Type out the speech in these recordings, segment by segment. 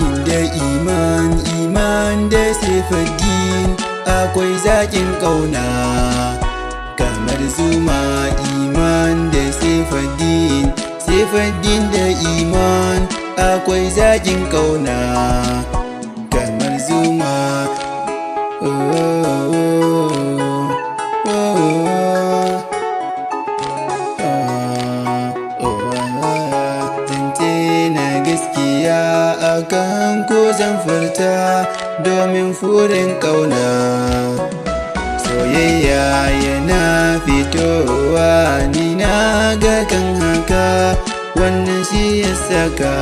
Saifuddin da iman da Saifuddin akwai zaƙin ƙauna kamar zuma. Iman da Saifuddin da iman akwai zaƙin ƙauna kamar zuma. Akan ko zan furta domin furin ƙauna, soyayya yana fitowa ni na ga kan haka. Wannan shi ya saka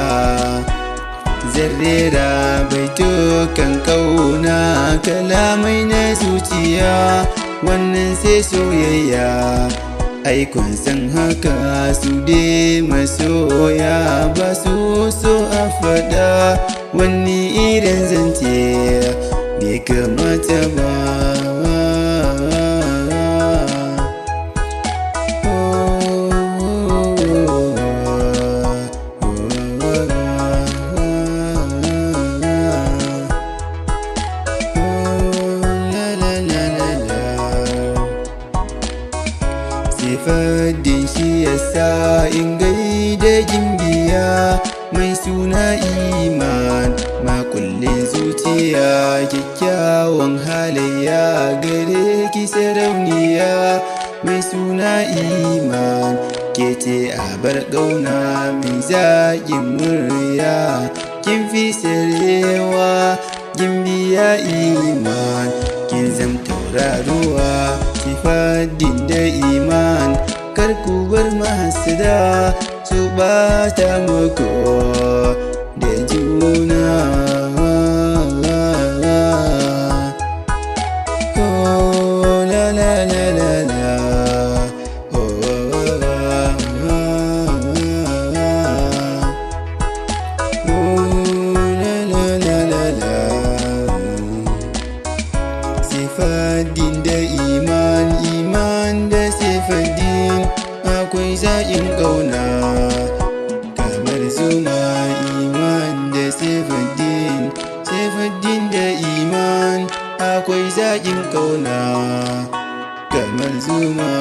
zan rera baitukan ƙauna, kalamai na zuciya wannan sai soyayya. Ai kun san haka su dai masoya ba su so a faɗa wani irin zance bai kamata ba. Saifuddin shi yasa in gaida gimbiya mai suna Iman, makullin zuciya kyakkyawan halayya gare ki sarauniya mai suna Iman. Ke ce abar ƙauna mai zaƙin murya, kin fi sarewa gimbiya Iman, kin zam tauraruwa. Saifuddin da iman kar ku bar mahasada su bata muku da juna. Oh la la la la la, oh la la la la la. Saifuddin da iman da Saifuddin akwai zaƙin ƙauna kamar zuma. Iman da Saifuddin da iman akwai zaƙin ƙauna kamar zuma.